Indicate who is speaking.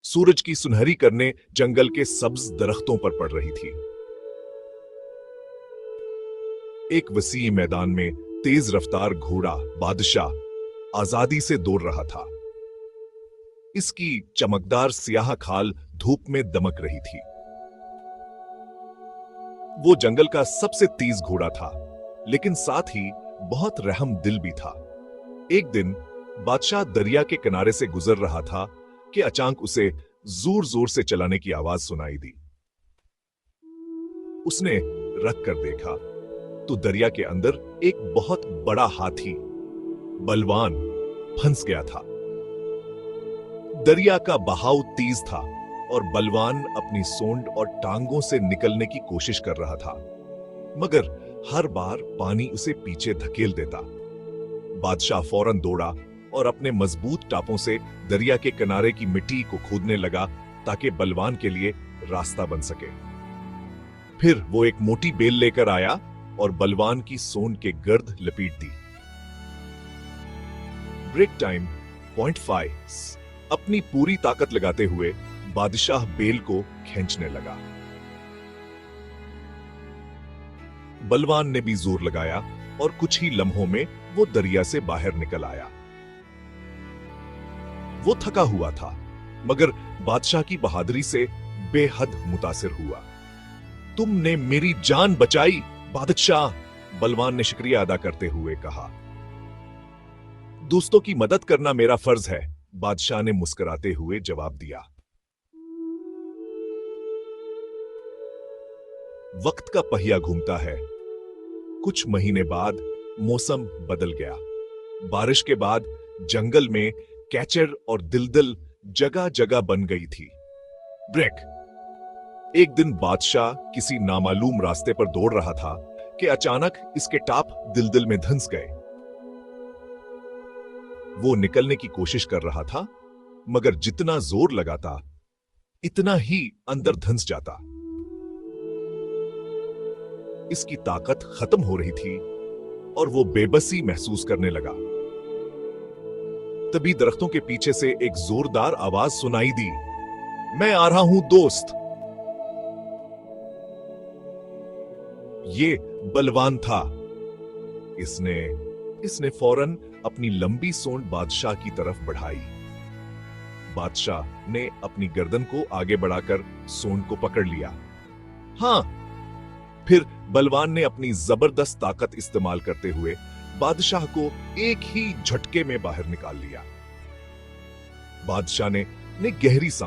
Speaker 1: सूरज की सुनहरी किरणें जंगल के सब्ज दरख्तों पर पड़ रही थी। एक वसी मैदान में तेज रफ्तार घोड़ा बादशाह आजादी से दौड़ रहा था। इसकी चमकदार सियाह खाल धूप में दमक रही थी। वो जंगल का सबसे तेज घोड़ा था, लेकिन साथ ही बहुत रहम दिल भी था। एक दिन बादशाह दरिया के किनारे से गुजर रहा था कि अचानक उसे जोर जोर से चलाने की आवाज सुनाई दी। उसने रख कर देखा तो दरिया के अंदर एक बहुत बड़ा हाथी बलवान फंस गया था। दरिया का बहाव तेज था और बलवान अपनी सोंड और टांगों से निकलने की कोशिश कर रहा था, मगर हर बार पानी उसे पीछे धकेल देता। बादशाह फौरन दौड़ा और अपने मजबूत टापों से दरिया के किनारे की मिट्टी को खोदने लगा ताकि बलवान के लिए रास्ता बन सके। फिर वो एक मोटी बेल लेकर आया और बलवान की सोंड के गर्द लपेट दी। ब्रेक टाइम .5 अपनी पूरी ताकत लगाते हुए बादशाह बेल को खींचने लगा। बलवान ने भी जोर लगाया और कुछ ही लम्हों में वो दरिया से बाहर निकल आया। वो थका हुआ था, मगर बादशाह की बहादुरी से बेहद मुतासिर हुआ। तुमने मेरी जान बचाई बादशाह, बलवान ने शुक्रिया अदा करते हुए कहा। दोस्तों की मदद करना मेरा फर्ज है, बादशाह ने मुस्कुराते हुए जवाब दिया। वक्त का पहिया घूमता है। कुछ महीने बाद मौसम बदल गया। बारिश के बाद जंगल में कैचर और दिलदल जगह जगह बन गई थी। ब्रेक। एक दिन बादशाह किसी नामालूम रास्ते पर दौड़ रहा था कि अचानक इसके टाप दिलदल में धंस गए। वो निकलने की कोशिश कर रहा था, मगर जितना जोर लगाता इतना ही अंदर धंस जाता। इसकी ताकत खत्म हो रही थी और वो बेबसी महसूस करने लगा। तभी दरख्तों के पीछे से एक जोरदार आवाज सुनाई दी, मैं आ रहा हूं दोस्त। ये बलवान था। इसने फौरन अपनी लंबी सोंड बादशाह की तरफ बढ़ाई। बादशाह ने अपनी गर्दन को आगे बढ़ाकर सोंड को पकड़ लिया। हां, फिर बलवान ने अपनी जबरदस्त ताकत इस्तेमाल करते हुए बादशाह को एक ही झटके में बाहर निकाल लिया। बादशाह ने गहरी सांस